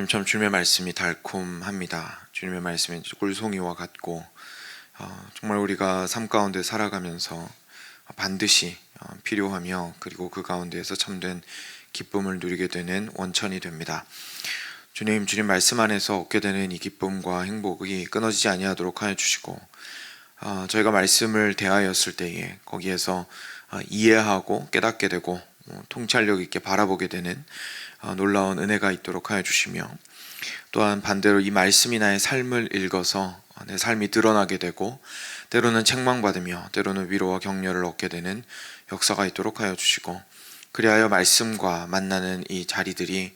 참 주님의 말씀이 달콤합니다. 주님의 말씀이 꿀송이와 같고 정말 우리가 삶 가운데 살아가면서 반드시 필요하며 그리고 그 가운데에서 참된 기쁨을 누리게 되는 원천이 됩니다. 주님 말씀 안에서 얻게 되는 이 기쁨과 행복이 끊어지지 아니하도록 하여 주시고 저희가 말씀을 대하였을 때에 거기에서 이해하고 깨닫게 되고 통찰력 있게 바라보게 되는 놀라운 은혜가 있도록 하여 주시며, 또한 반대로 이 말씀이 나의 삶을 읽어서 내 삶이 드러나게 되고 때로는 책망받으며 때로는 위로와 격려를 얻게 되는 역사가 있도록 하여 주시고, 그리하여 말씀과 만나는 이 자리들이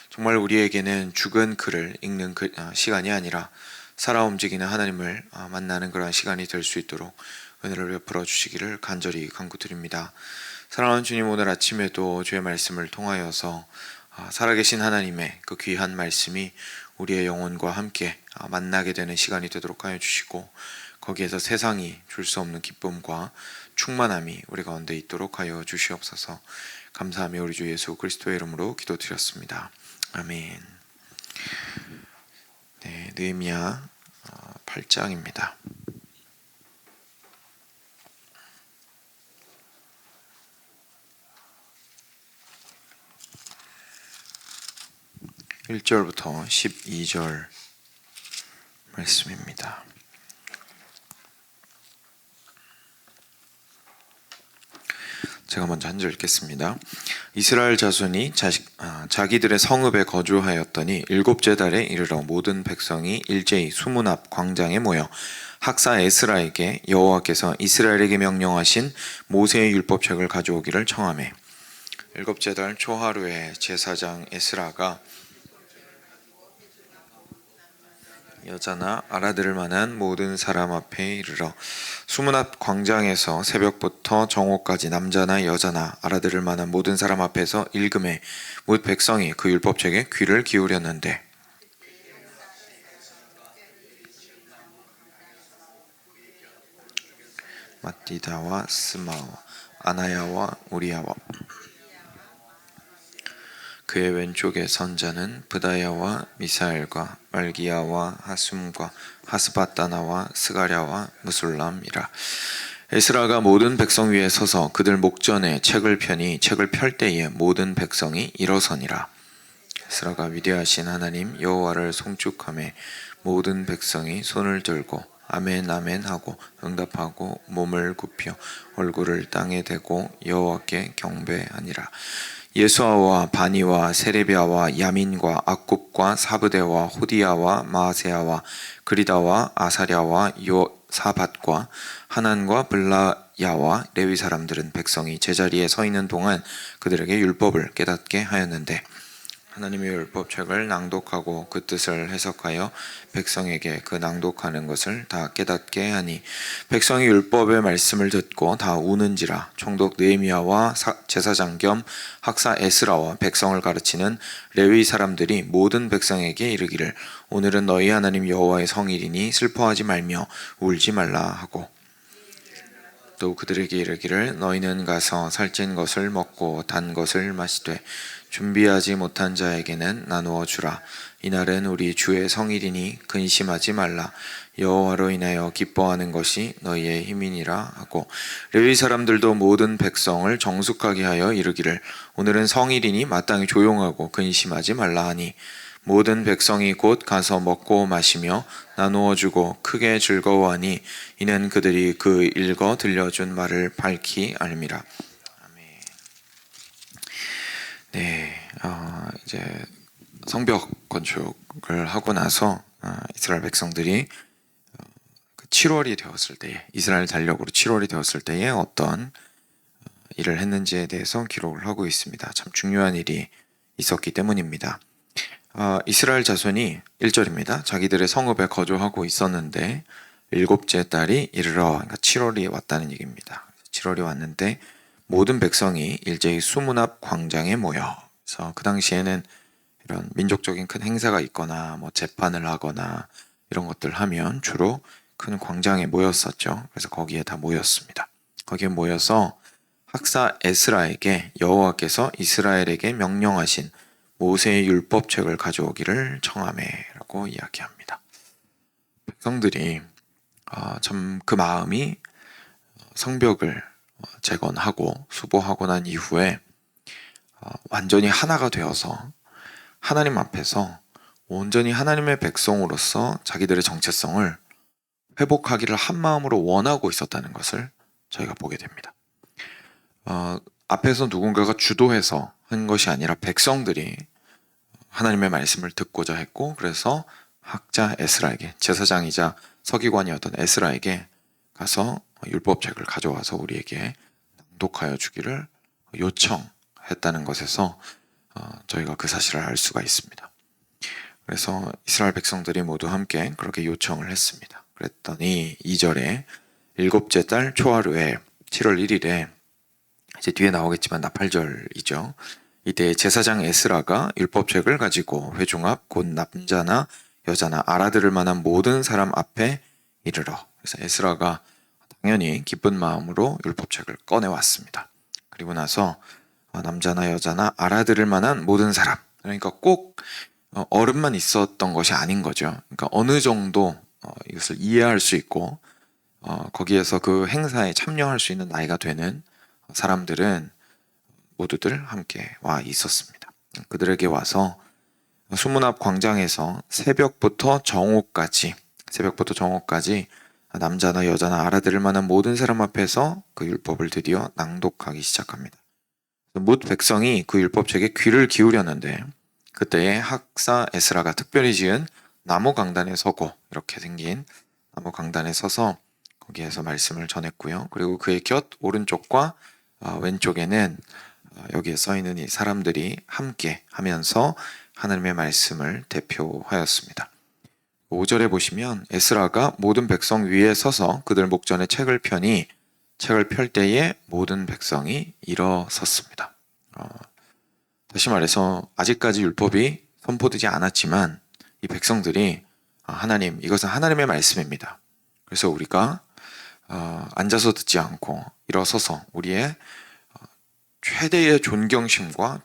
정말 우리에게는 죽은 글을 읽는 시간이 아니라 살아 움직이는 하나님을 만나는 그러한 시간이 될 수 있도록 은혜를 베풀어 주시기를 간절히 간구드립니다. 사랑하는 주님, 오늘 아침에도 주의 말씀을 통하여서 살아계신 하나님의 그 귀한 말씀이 우리의 영혼과 함께 만나게 되는 시간이 되도록 하여 주시고, 거기에서 세상이 줄 수 없는 기쁨과 충만함이 우리 가운데 있도록 하여 주시옵소서. 감사하며 우리 주 예수 그리스도의 이름으로 기도드렸습니다. 아멘. 네, 느헤미야 8장입니다. 1절부터 12절 말씀입니다. 제가 먼저 한 절 읽겠습니다. 이스라엘 자손이 자기들의 성읍에 거주하였더니 일곱째 달에 이르러 모든 백성이 일제히 수문 앞 광장에 모여 학사 에스라에게 여호와께서 이스라엘에게 명령하신 모세의 율법책을 가져오기를 청하매, 일곱째 달 초하루에 제사장 에스라가 여자나 알아들을 만한 모든 사람 앞에 이르러 수문 앞 광장에서 새벽부터 정오까지 남자나 여자나 알아들을 만한 모든 사람 앞에서 읽음에 모든 백성이 그 율법책에 귀를 기울였는데, 마띠다와 스마와 아나야와 우리야와 그의 왼쪽에 선자는 브다야와 미사엘과 말기야와 하숨과 하스바다나와 스가랴와 무술람이라. 에스라가 모든 백성 위에 서서 그들 목전에 책을 펴니 책을 펼 때에 모든 백성이 일어서니라. 에스라가 위대하신 하나님 여호와를 송축하며 모든 백성이 손을 들고 아멘 아멘 하고 응답하고 몸을 굽혀 얼굴을 땅에 대고 여호와께 경배하니라. 예수아와 바니와 세레비아와 야민과 악굽과 사브데와 호디야와 마아세야와 그리다와 아사랴와 요사밧과 하난과 블라야와 레위 사람들은 백성이 제자리에 서 있는 동안 그들에게 율법을 깨닫게 하였는데, 하나님의 율법책을 낭독하고 그 뜻을 해석하여 백성에게 그 낭독하는 것을 다 깨닫게 하니, 백성이 율법의 말씀을 듣고 다 우는지라. 총독 느헤미야와 제사장 겸 학사 에스라와 백성을 가르치는 레위 사람들이 모든 백성에게 이르기를, 오늘은 너희 하나님 여호와의 성일이니 슬퍼하지 말며 울지 말라 하고, 또 그들에게 이르기를, 너희는 가서 살찐 것을 먹고 단 것을 마시되 준비하지 못한 자에게는 나누어 주라. 이날은 우리 주의 성일이니 근심하지 말라. 여호와로 인하여 기뻐하는 것이 너희의 힘이니라 하고, 레위 사람들도 모든 백성을 정숙하게 하여 이르기를, 오늘은 성일이니 마땅히 조용하고 근심하지 말라 하니, 모든 백성이 곧 가서 먹고 마시며 나누어 주고 크게 즐거워하니, 이는 그들이 그 읽어 들려준 말을 밝히 알미라. 네, 이제 성벽 건축을 하고 나서 이스라엘 백성들이 7월이 되었을 때에, 이스라엘 달력으로 7월이 되었을 때에 어떤 일을 했는지에 대해서 기록을 하고 있습니다. 참 중요한 일이 있었기 때문입니다. 이스라엘 자손이 1절입니다. 자기들의 성읍에 거주하고 있었는데 일곱째 달이 이르러, 그러니까 7월이 왔다는 얘기입니다. 7월이 왔는데 모든 백성이 일제히 수문 앞 광장에 모여, 그래서 그 당시에는 이런 민족적인 큰 행사가 있거나 뭐 재판을 하거나 이런 것들 하면 주로 큰 광장에 모였었죠. 그래서 거기에 다 모였습니다. 거기에 모여서 학사 에스라에게 여호와께서 이스라엘에게 명령하신 모세의 율법책을 가져오기를 청하매라고 이야기합니다. 백성들이 참 그 마음이 성벽을 재건하고 수보하고 난 이후에 완전히 하나가 되어서 하나님 앞에서 온전히 하나님의 백성으로서 자기들의 정체성을 회복하기를 한 마음으로 원하고 있었다는 것을 저희가 보게 됩니다. 앞에서 누군가가 주도해서 한 것이 아니라 백성들이 하나님의 말씀을 듣고자 했고, 그래서 학자 에스라에게, 제사장이자 서기관이었던 에스라에게 가서 율법책을 가져와서 우리에게 낭독하여 주기를 요청했다는 것에서 저희가 그 사실을 알 수가 있습니다. 그래서 이스라엘 백성들이 모두 함께 그렇게 요청을 했습니다. 그랬더니 2절에 일곱째 달 초하루에 7월 1일에 이제 뒤에 나오겠지만 나팔절이죠. 이때 제사장 에스라가 율법책을 가지고 회중 앞 곧 남자나 여자나 알아들을 만한 모든 사람 앞에 이르러, 그래서 에스라가 당연히 기쁜 마음으로 율법책을 꺼내왔습니다. 그리고 나서 남자나 여자나 알아들을 만한 모든 사람, 그러니까 꼭 어른만 있었던 것이 아닌 거죠. 그러니까 어느 정도 이것을 이해할 수 있고 거기에서 그 행사에 참여할 수 있는 나이가 되는 사람들은 모두들 함께 와 있었습니다. 그들에게 와서 수문 앞 광장에서 새벽부터 정오까지 남자나 여자나 알아들을 만한 모든 사람 앞에서 그 율법을 드디어 낭독하기 시작합니다. 뭇 백성이 그 율법책에 귀를 기울였는데 그때에 학사 에스라가 특별히 지은 나무 강단에 서고, 이렇게 생긴 나무 강단에 서서 거기에서 말씀을 전했고요. 그리고 그의 곁 오른쪽과 왼쪽에는 여기에 써 있는 이 사람들이 함께 하면서 하나님의 말씀을 대표하였습니다. 5절에 보시면 에스라가 모든 백성 위에 서서 그들 목전에 책을 펴니 책을 펼 때에 모든 백성이 일어섰습니다. 다시 말해서 아직까지 율법이 선포되지 않았지만 이 백성들이 하나님, 이것은 하나님의 말씀입니다. 그래서 우리가 앉아서 듣지 않고 일어서서 우리의 최대의 존경심과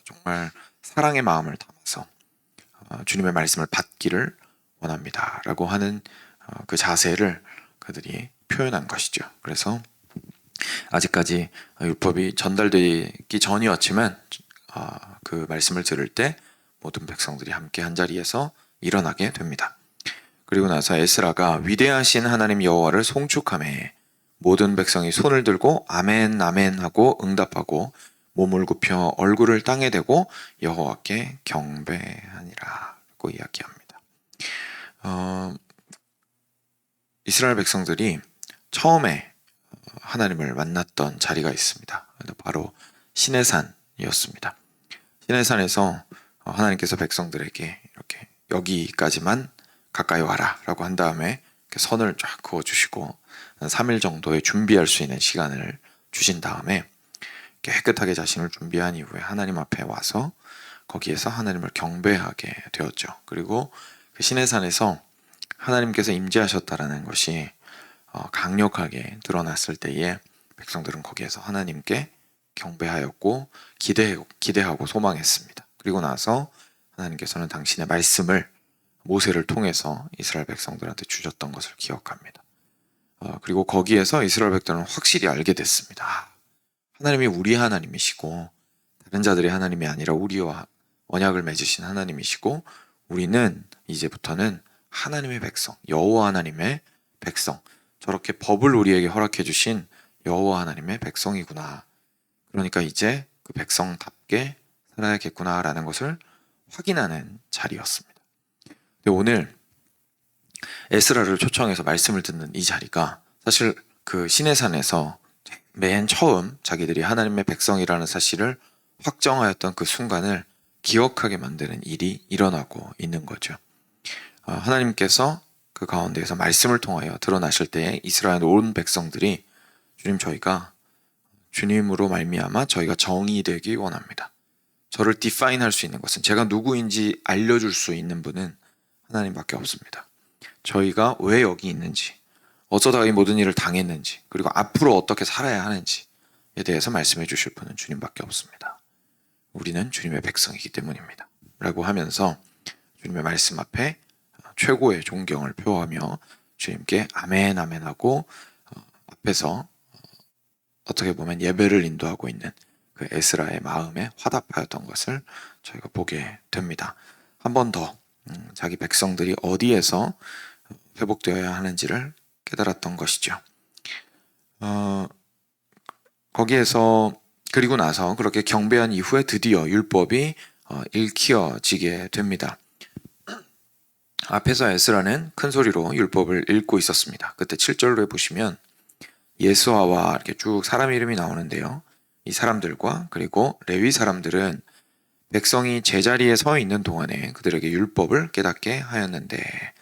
정말 사랑의 마음을 담아서 주님의 말씀을 받기를 원합니다 라고 하는 그 자세를 그들이 표현한 것이죠. 그래서 아직까지 율법이 전달되기 전이었지만 그 말씀을 들을 때 모든 백성들이 함께 한자리에서 일어나게 됩니다. 그리고 나서 에스라가 위대하신 하나님 여호와를 송축하매 모든 백성이 손을 들고 아멘 아멘 하고 응답하고 몸을 굽혀 얼굴을 땅에 대고 여호와께 경배하니라 라고 이야기합니다. 이스라엘 백성들이 처음에 하나님을 만났던 자리가 있습니다. 바로 시내산이었습니다. 시내산에서 하나님께서 백성들에게 이렇게 여기까지만 가까이 와라 라고 한 다음에 선을 쫙 그어주시고 3일 정도의 준비할 수 있는 시간을 주신 다음에 깨끗하게 자신을 준비한 이후에 하나님 앞에 와서 거기에서 하나님을 경배하게 되었죠. 그리고 그 시내산에서 하나님께서 임재하셨다라는 것이 강력하게 드러났을 때에 백성들은 거기에서 하나님께 경배하였고 기대하고 소망했습니다. 그리고 나서 하나님께서는 당신의 말씀을 모세를 통해서 이스라엘 백성들한테 주셨던 것을 기억합니다. 그리고 거기에서 이스라엘 백성들은 확실히 알게 됐습니다. 하나님이 우리 하나님이시고 다른 자들의 하나님이 아니라 우리와 언약을 맺으신 하나님이시고 우리는 이제부터는 하나님의 백성, 여호와 하나님의 백성, 저렇게 법을 우리에게 허락해 주신 여호와 하나님의 백성이구나. 그러니까 이제 그 백성답게 살아야겠구나라는 것을 확인하는 자리였습니다. 근데 오늘 에스라를 초청해서 말씀을 듣는 이 자리가 사실 그 시내산에서 맨 처음 자기들이 하나님의 백성이라는 사실을 확정하였던 그 순간을 기억하게 만드는 일이 일어나고 있는 거죠. 하나님께서 그 가운데에서 말씀을 통하여 드러나실 때에 이스라엘 온 백성들이 주님, 저희가 주님으로 말미암아 저희가 정의 되기 원합니다. 저를 디파인 할 수 있는 것은, 제가 누구인지 알려줄 수 있는 분은 하나님밖에 없습니다. 저희가 왜 여기 있는지, 어쩌다가 이 모든 일을 당했는지, 그리고 앞으로 어떻게 살아야 하는지에 대해서 말씀해 주실 분은 주님밖에 없습니다. 우리는 주님의 백성이기 때문입니다. 라고 하면서 주님의 말씀 앞에 최고의 존경을 표하며 주님께 아멘 아멘 하고 앞에서 어떻게 보면 예배를 인도하고 있는 그 에스라의 마음에 화답하였던 것을 저희가 보게 됩니다. 한 번 더 자기 백성들이 어디에서 회복되어야 하는지를 깨달았던 것이죠. 거기에서 그리고 나서 그렇게 경배한 이후에 드디어 율법이 읽혀지게 됩니다. 앞에서 에스라는 큰 소리로 율법을 읽고 있었습니다. 그때 7절로 보시면 예수아와 이렇게 쭉 사람 이름이 나오는데요. 이 사람들과 그리고 레위 사람들은 백성이 제자리에 서 있는 동안에 그들에게 율법을 깨닫게 하였는데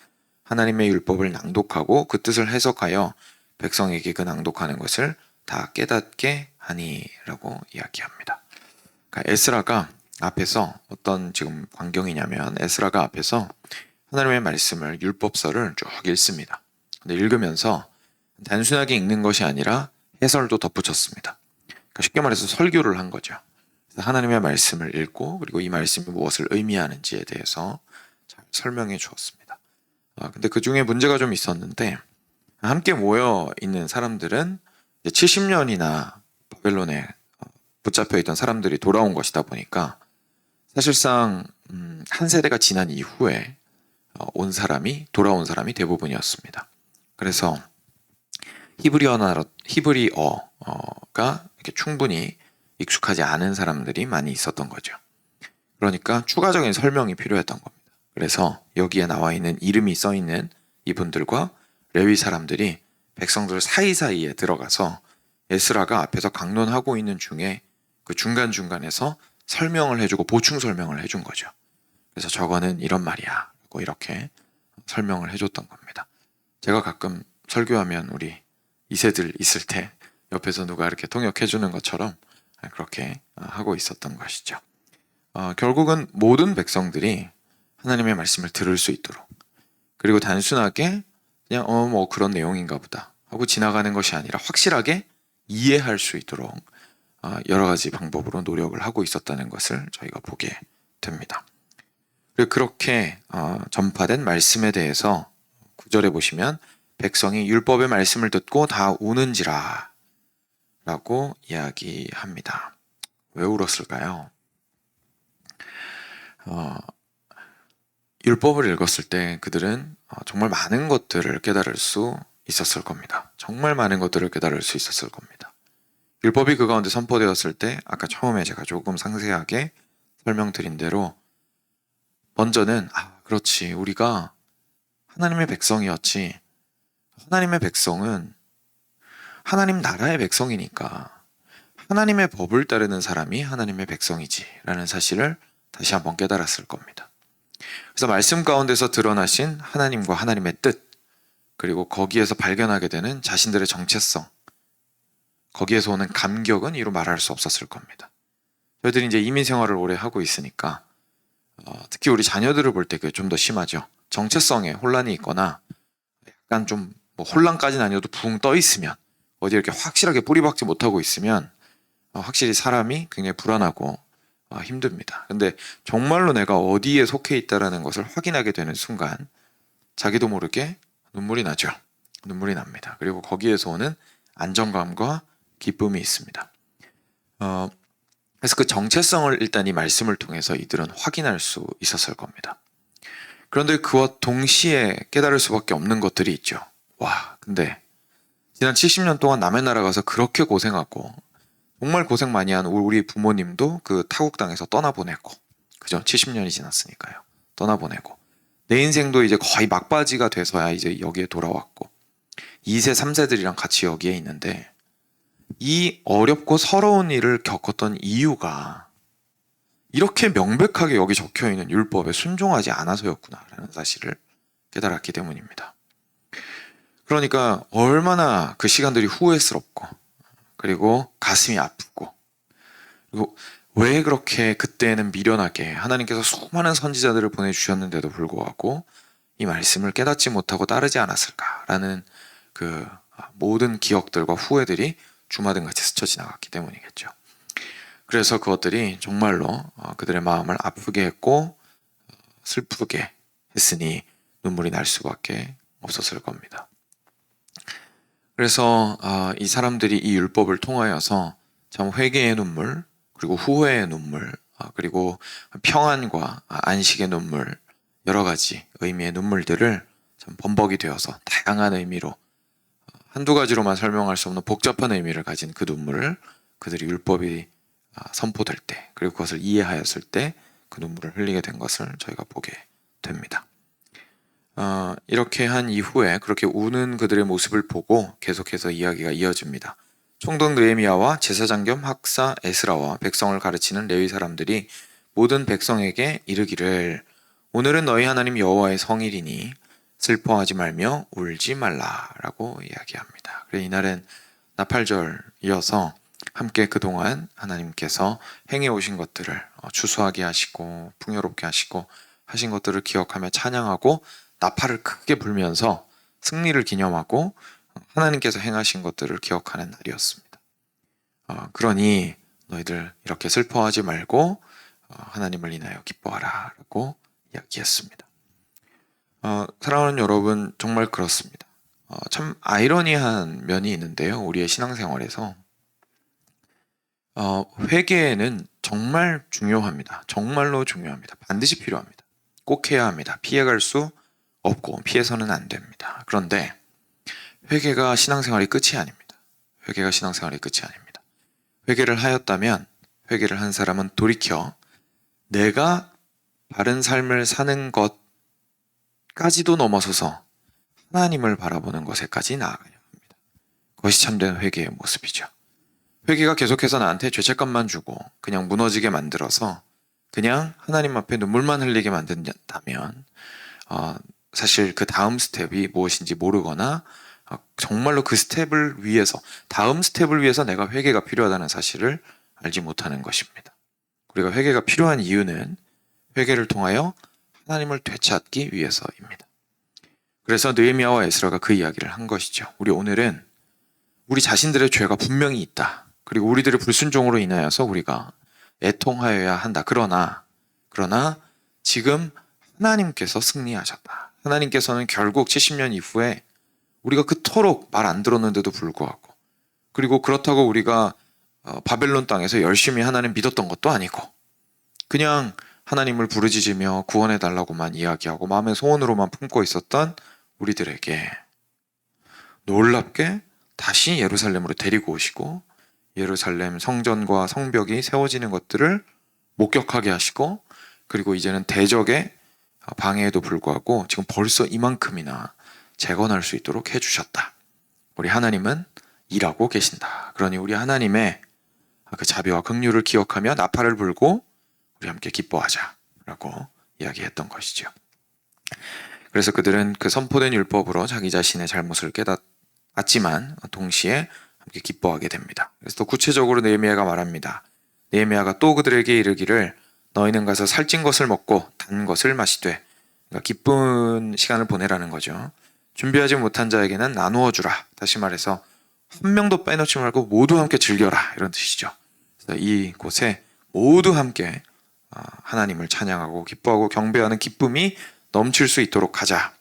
하나님의 율법을 낭독하고 그 뜻을 해석하여 백성에게 그 낭독하는 것을 다 깨닫게 하니라고 이야기합니다. 그러니까 에스라가 앞에서 어떤 지금 광경이냐면 에스라가 앞에서 하나님의 말씀을 율법서를 쭉 읽습니다. 근데 읽으면서 단순하게 읽는 것이 아니라 해설도 덧붙였습니다. 그러니까 쉽게 말해서 설교를 한 거죠. 그래서 하나님의 말씀을 읽고 그리고 이 말씀이 무엇을 의미하는지에 대해서 잘 설명해 주었습니다. 근데 그 중에 문제가 좀 있었는데 함께 모여 있는 사람들은 70년이나 바벨론에 붙잡혀 있던 사람들이 돌아온 것이다 보니까 사실상 한 세대가 지난 이후에 돌아온 사람이 대부분이었습니다. 그래서 히브리어가 이렇게 충분히 익숙하지 않은 사람들이 많이 있었던 거죠. 그러니까 추가적인 설명이 필요했던 겁니다. 그래서 여기에 나와 있는 이름이 써 있는 이분들과 레위 사람들이 백성들 사이사이에 들어가서 에스라가 앞에서 강론하고 있는 중에 그 중간중간에서 설명을 해주고 보충 설명을 해준 거죠. 그래서 저거는 이런 말이야. 이렇게 설명을 해줬던 겁니다. 제가 가끔 설교하면 우리 2세들 있을 때 옆에서 누가 이렇게 통역해주는 것처럼 그렇게 하고 있었던 것이죠. 결국은 모든 백성들이 하나님의 말씀을 들을 수 있도록 그리고 단순하게 그냥 뭐 그런 내용인가 보다 하고 지나가는 것이 아니라 확실하게 이해할 수 있도록 여러 가지 방법으로 노력을 하고 있었다는 것을 저희가 보게 됩니다. 그리고 그렇게 전파된 말씀에 대해서 9절에 보시면 백성이 율법의 말씀을 듣고 다 우는지라 라고 이야기합니다. 왜 울었을까요? 율법을 읽었을 때 그들은 정말 많은 것들을 깨달을 수 있었을 겁니다. 정말 많은 것들을 깨달을 수 있었을 겁니다. 율법이 그 가운데 선포되었을 때 아까 처음에 제가 조금 상세하게 설명드린 대로 먼저는 그렇지 우리가 하나님의 백성이었지 하나님의 백성은 하나님 나라의 백성이니까 하나님의 법을 따르는 사람이 하나님의 백성이지 라는 사실을 다시 한번 깨달았을 겁니다. 그래서 말씀 가운데서 드러나신 하나님과 하나님의 뜻 그리고 거기에서 발견하게 되는 자신들의 정체성 거기에서 오는 감격은 이루 말할 수 없었을 겁니다. 저희들이 이제 이민 생활을 오래 하고 있으니까 특히 우리 자녀들을 볼 때 그게 좀 더 심하죠. 정체성에 혼란이 있거나 약간 좀 뭐 혼란까지는 아니어도 붕 떠 있으면 어디 이렇게 확실하게 뿌리박지 못하고 있으면 확실히 사람이 굉장히 불안하고 힘듭니다. 근데 정말로 내가 어디에 속해 있다라는 것을 확인하게 되는 순간 자기도 모르게 눈물이 나죠. 눈물이 납니다. 그리고 거기에서 오는 안정감과 기쁨이 있습니다. 그래서 그 정체성을 일단 이 말씀을 통해서 이들은 확인할 수 있었을 겁니다. 그런데 그와 동시에 깨달을 수밖에 없는 것들이 있죠. 근데 지난 70년 동안 남의 나라 가서 그렇게 고생하고 정말 고생 많이 한 우리 부모님도 그 타국 땅에서 떠나보내고 그죠? 70년이 지났으니까요. 떠나보내고 내 인생도 이제 거의 막바지가 돼서야 이제 여기에 돌아왔고 2세, 3세들이랑 같이 여기에 있는데 이 어렵고 서러운 일을 겪었던 이유가 이렇게 명백하게 여기 적혀있는 율법에 순종하지 않아서였구나라는 사실을 깨달았기 때문입니다. 그러니까 얼마나 그 시간들이 후회스럽고 그리고 가슴이 아프고 그리고 왜 그렇게 그때는 미련하게 하나님께서 수많은 선지자들을 보내주셨는데도 불구하고 이 말씀을 깨닫지 못하고 따르지 않았을까라는 모든 기억들과 후회들이 주마등같이 스쳐 지나갔기 때문이겠죠. 그래서 그것들이 정말로 그들의 마음을 아프게 했고 슬프게 했으니 눈물이 날 수밖에 없었을 겁니다. 그래서 이 사람들이 이 율법을 통하여서 참 회개의 눈물, 그리고 후회의 눈물, 그리고 평안과 안식의 눈물, 여러 가지 의미의 눈물들을 참 범벅이 되어서 다양한 의미로 한두 가지로만 설명할 수 없는 복잡한 의미를 가진 그 눈물을 그들이 율법이 선포될 때, 그리고 그것을 이해하였을 때 그 눈물을 흘리게 된 것을 저희가 보게 됩니다. 이렇게 한 이후에 그렇게 우는 그들의 모습을 보고 계속해서 이야기가 이어집니다. 총독 느헤미야와 제사장 겸 학사 에스라와 백성을 가르치는 레위 사람들이 모든 백성에게 이르기를 오늘은 너희 하나님 여호와의 성일이니 슬퍼하지 말며 울지 말라라고 이야기합니다. 그래서 이날은 나팔절이어서 함께 그동안 하나님께서 행해 오신 것들을 추수하게 하시고 풍요롭게 하시고 하신 것들을 기억하며 찬양하고 나팔을 크게 불면서 승리를 기념하고 하나님께서 행하신 것들을 기억하는 날이었습니다. 그러니 너희들 이렇게 슬퍼하지 말고 하나님을 인하여 기뻐하라 라고 이야기했습니다. 사랑하는 여러분, 정말 그렇습니다. 참 아이러니한 면이 있는데요. 우리의 신앙생활에서 회개는 정말 중요합니다. 정말로 중요합니다. 반드시 필요합니다. 꼭 해야 합니다. 피해갈 수 없고 피해서는 안 됩니다. 그런데 회개가 신앙생활이 끝이 아닙니다. 회개가 신앙생활이 끝이 아닙니다. 회개를 하였다면 회개를 한 사람은 돌이켜 내가 바른 삶을 사는 것까지도 넘어서서 하나님을 바라보는 것에까지 나아가야 합니다. 그것이 참된 회개의 모습이죠. 회개가 계속해서 나한테 죄책감만 주고 그냥 무너지게 만들어서 그냥 하나님 앞에 눈물만 흘리게 만든다면 사실 그 다음 스텝이 무엇인지 모르거나 정말로 그 스텝을 위해서, 다음 스텝을 위해서 내가 회개가 필요하다는 사실을 알지 못하는 것입니다. 우리가 회개가 필요한 이유는 회개를 통하여 하나님을 되찾기 위해서입니다. 그래서 느헤미야와 에스라가 그 이야기를 한 것이죠. 우리 오늘은 우리 자신들의 죄가 분명히 있다. 그리고 우리들의 불순종으로 인하여서 우리가 애통하여야 한다. 그러나 지금 하나님께서 승리하셨다. 하나님께서는 결국 70년 이후에 우리가 그토록 말 안 들었는데도 불구하고, 그리고 그렇다고 우리가 바벨론 땅에서 열심히 하나님 믿었던 것도 아니고 그냥 하나님을 부르짖으며 구원해달라고만 이야기하고 마음의 소원으로만 품고 있었던 우리들에게 놀랍게 다시 예루살렘으로 데리고 오시고 예루살렘 성전과 성벽이 세워지는 것들을 목격하게 하시고, 그리고 이제는 대적의 방해에도 불구하고 지금 벌써 이만큼이나 재건할 수 있도록 해주셨다. 우리 하나님은 일하고 계신다. 그러니 우리 하나님의 그 자비와 긍휼을 기억하며 나팔을 불고 우리 함께 기뻐하자라고 이야기했던 것이죠. 그래서 그들은 그 선포된 율법으로 자기 자신의 잘못을 깨닫지만 동시에 함께 기뻐하게 됩니다. 그래서 또 구체적으로 느헤미야가 말합니다. 느헤미야가 또 그들에게 이르기를 너희는 가서 살찐 것을 먹고 단 것을 마시되, 그러니까 기쁜 시간을 보내라는 거죠. 준비하지 못한 자에게는 나누어 주라. 다시 말해서 한 명도 빼놓지 말고 모두 함께 즐겨라, 이런 뜻이죠. 그래서 이곳에 모두 함께 하나님을 찬양하고 기뻐하고 경배하는 기쁨이 넘칠 수 있도록 하자.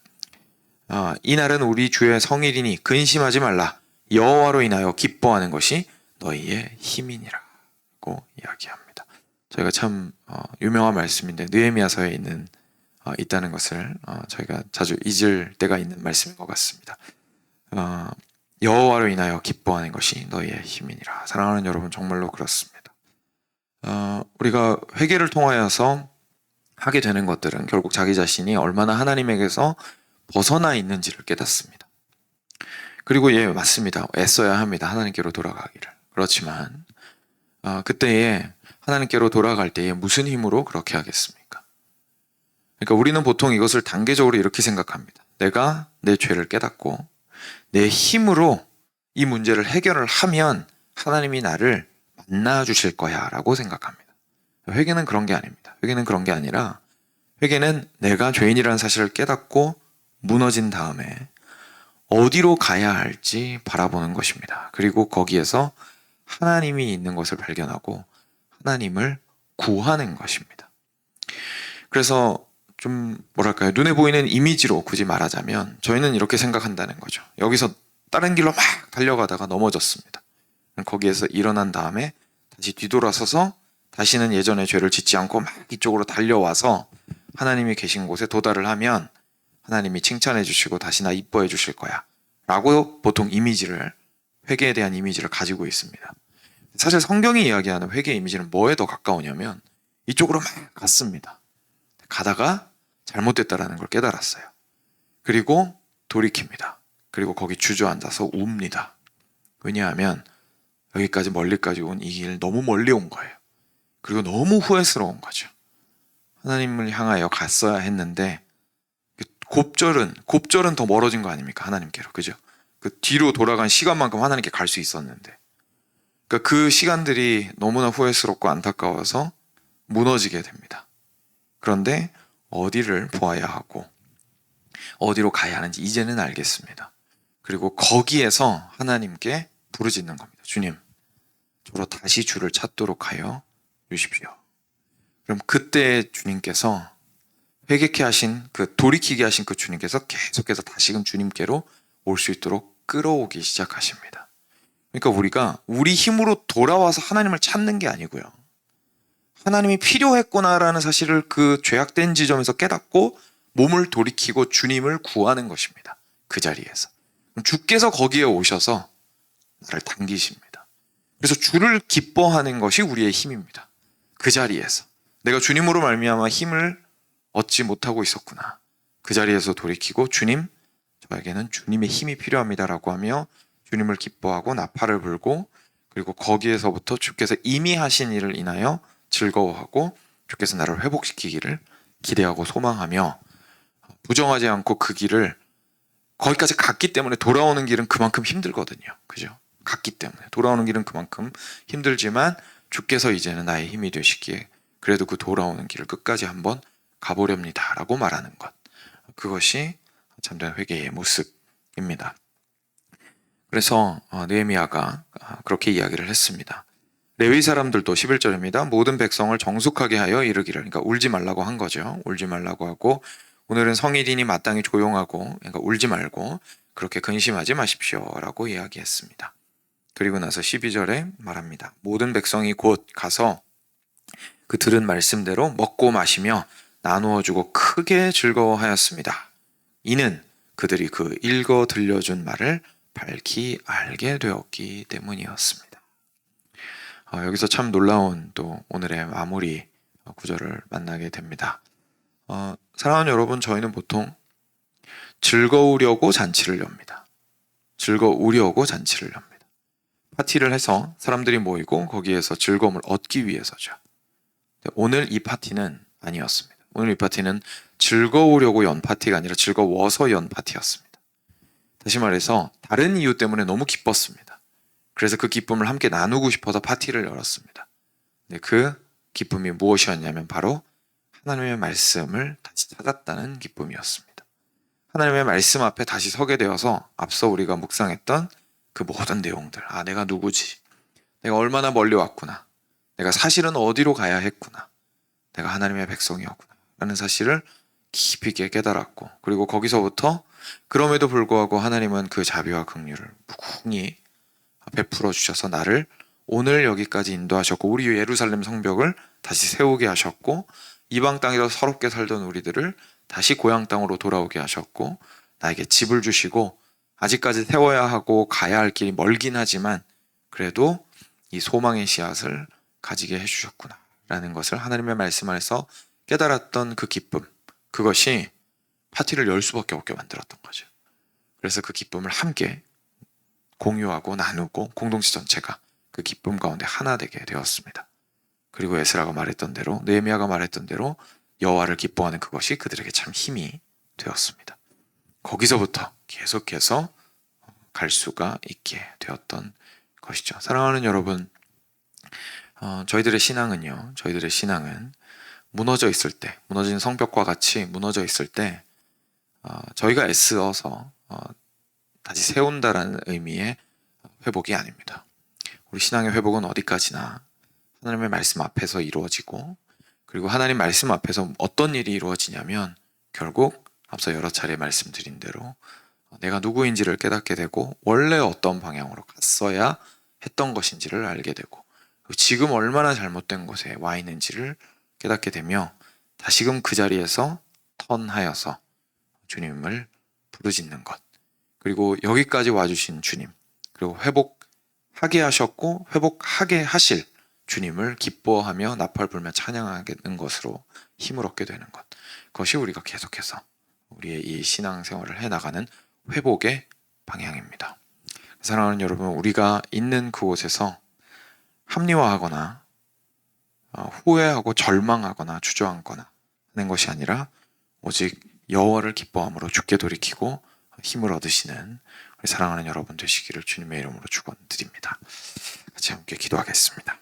이날은 우리 주의 성일이니 근심하지 말라. 여호와로 인하여 기뻐하는 것이 너희의 힘이니라고 이야기합니다. 저희가 참 유명한 말씀인데 느헤미야서에 있다는 것을 저희가 자주 잊을 때가 있는 말씀인 것 같습니다. 여호와로 인하여 기뻐하는 것이 너희의 힘이니라. 사랑하는 여러분, 정말로 그렇습니다. 우리가 회개를 통하여서 하게 되는 것들은 결국 자기 자신이 얼마나 하나님에게서 벗어나 있는지를 깨닫습니다. 그리고 맞습니다. 애써야 합니다. 하나님께로 돌아가기를. 그렇지만 그때에 하나님께로 돌아갈 때에 무슨 힘으로 그렇게 하겠습니까? 그러니까 우리는 보통 이것을 단계적으로 이렇게 생각합니다. 내가 내 죄를 깨닫고 내 힘으로 이 문제를 해결을 하면 하나님이 나를 만나 주실 거야 라고 생각합니다. 회개는 그런 게 아닙니다. 회개는 그런 게 아니라, 회개는 내가 죄인이라는 사실을 깨닫고 무너진 다음에 어디로 가야 할지 바라보는 것입니다. 그리고 거기에서 하나님이 있는 것을 발견하고 하나님을 구하는 것입니다. 그래서 좀 뭐랄까요, 눈에 보이는 이미지로 굳이 말하자면 저희는 이렇게 생각한다는 거죠. 여기서 다른 길로 막 달려가다가 넘어졌습니다. 거기에서 일어난 다음에 다시 뒤돌아서서 다시는 예전의 죄를 짓지 않고 막 이쪽으로 달려와서 하나님이 계신 곳에 도달을 하면 하나님이 칭찬해 주시고 다시 나 이뻐해 주실 거야 라고 보통 이미지를, 회개에 대한 이미지를 가지고 있습니다. 사실 성경이 이야기하는 회개의 이미지는 뭐에 더 가까우냐면 이쪽으로 막 갔습니다. 가다가 잘못됐다라는 걸 깨달았어요. 그리고 돌이킵니다. 그리고 거기 주저앉아서 웁니다. 왜냐하면 여기까지 멀리까지 온 이 길 너무 멀리 온 거예요. 그리고 너무 후회스러운 거죠. 하나님을 향하여 갔어야 했는데 곱절은 더 멀어진 거 아닙니까? 하나님께로. 그죠? 그 뒤로 돌아간 시간만큼 하나님께 갈 수 있었는데, 그러니까 그 시간들이 너무나 후회스럽고 안타까워서 무너지게 됩니다. 그런데 어디를 보아야 하고 어디로 가야 하는지 이제는 알겠습니다. 그리고 거기에서 하나님께 부르짖는 겁니다. 주님, 저로 다시 주를 찾도록 하여 주십시오. 그럼 그때 주님께서 회개케 하신 돌이키게 하신 그 주님께서 계속해서 다시금 주님께로 올 수 있도록 끌어오기 시작하십니다. 그러니까 우리가 우리 힘으로 돌아와서 하나님을 찾는 게 아니고요. 하나님이 필요했구나라는 사실을 그 죄악된 지점에서 깨닫고 몸을 돌이키고 주님을 구하는 것입니다. 그 자리에서. 주께서 거기에 오셔서 나를 당기십니다. 그래서 주를 기뻐하는 것이 우리의 힘입니다. 그 자리에서 내가 주님으로 말미암아 힘을 얻지 못하고 있었구나. 그 자리에서 돌이키고 주님, 저에게는 주님의 힘이 필요합니다라고 하며 주님을 기뻐하고 나팔을 불고, 그리고 거기에서부터 주께서 이미 하신 일을 인하여 즐거워하고 주께서 나를 회복시키기를 기대하고 소망하며 부정하지 않고 그 길을 거기까지 갔기 때문에 돌아오는 길은 그만큼 힘들거든요. 그죠? 갔기 때문에 돌아오는 길은 그만큼 힘들지만 주께서 이제는 나의 힘이 되시기에 그래도 그 돌아오는 길을 끝까지 한번 가보렵니다 라고 말하는 것, 그것이 참된 회개의 모습입니다. 그래서 느헤미야가 그렇게 이야기를 했습니다. 레위 사람들도 11절입니다. 모든 백성을 정숙하게 하여 이르기를, 그러니까 울지 말라고 한 거죠. 울지 말라고 하고, 오늘은 성일이니 마땅히 조용하고, 그러니까 울지 말고 그렇게 근심하지 마십시오 라고 이야기했습니다. 그리고 나서 12절에 말합니다. 모든 백성이 곧 가서 그 들은 말씀대로 먹고 마시며 나누어 주고 크게 즐거워하였습니다. 이는 그들이 그 읽어 들려준 말을 밝히 알게 되었기 때문이었습니다. 여기서 참 놀라운 또 오늘의 마무리 구절을 만나게 됩니다. 사랑하는 여러분, 저희는 보통 즐거우려고 잔치를 엽니다. 즐거우려고 잔치를 엽니다. 파티를 해서 사람들이 모이고 거기에서 즐거움을 얻기 위해서죠. 오늘 이 파티는 아니었습니다. 오늘 이 파티는 즐거우려고 연 파티가 아니라 즐거워서 연 파티였습니다. 다시 말해서 다른 이유 때문에 너무 기뻤습니다. 그래서 그 기쁨을 함께 나누고 싶어서 파티를 열었습니다. 근데 그 기쁨이 무엇이었냐면 바로 하나님의 말씀을 다시 찾았다는 기쁨이었습니다. 하나님의 말씀 앞에 다시 서게 되어서 앞서 우리가 묵상했던 그 모든 내용들, 내가 누구지? 내가 얼마나 멀리 왔구나. 내가 사실은 어디로 가야 했구나. 내가 하나님의 백성이었구나 라는 사실을 깊이 있게 깨달았고, 그리고 거기서부터 그럼에도 불구하고 하나님은 그 자비와 긍휼을 무궁히 베풀어 주셔서 나를 오늘 여기까지 인도하셨고, 우리 예루살렘 성벽을 다시 세우게 하셨고, 이방 땅에서 서럽게 살던 우리들을 다시 고향 땅으로 돌아오게 하셨고, 나에게 집을 주시고, 아직까지 세워야 하고 가야 할 길이 멀긴 하지만 그래도 이 소망의 씨앗을 가지게 해주셨구나 라는 것을 하나님의 말씀 안에서 깨달았던 그 기쁨, 그것이 파티를 열 수밖에 없게 만들었던 거죠. 그래서 그 기쁨을 함께 공유하고 나누고 공동체 전체가 그 기쁨 가운데 하나 되게 되었습니다. 그리고 에스라가 말했던 대로, 느헤미야가 말했던 대로 여호와를 기뻐하는 그것이 그들에게 참 힘이 되었습니다. 거기서부터 계속해서 갈 수가 있게 되었던 것이죠. 사랑하는 여러분, 저희들의 신앙은 무너져 있을 때, 무너진 성벽과 같이 무너져 있을 때 저희가 애쓰어서 다시 세운다라는 의미의 회복이 아닙니다. 우리 신앙의 회복은 어디까지나 하나님의 말씀 앞에서 이루어지고, 그리고 하나님 말씀 앞에서 어떤 일이 이루어지냐면 결국 앞서 여러 차례 말씀드린 대로 내가 누구인지를 깨닫게 되고 원래 어떤 방향으로 갔어야 했던 것인지를 알게 되고 지금 얼마나 잘못된 곳에 와 있는지를 깨닫게 되며 다시금 그 자리에서 턴하여서 주님을 부르짖는 것, 그리고 여기까지 와주신 주님, 그리고 회복하게 하셨고 회복하게 하실 주님을 기뻐하며 나팔 불며 찬양하는 것으로 힘을 얻게 되는 것, 그것이 우리가 계속해서 우리의 이 신앙생활을 해나가는 회복의 방향입니다. 사랑하는 여러분, 우리가 있는 그곳에서 합리화하거나 후회하고 절망하거나 주저앉거나 하는 것이 아니라 오직 여호와를 기뻐함으로 주께 돌이키고 힘을 얻으시는 우리 사랑하는 여러분 되시기를 주님의 이름으로 축원드립니다. 같이 함께 기도하겠습니다.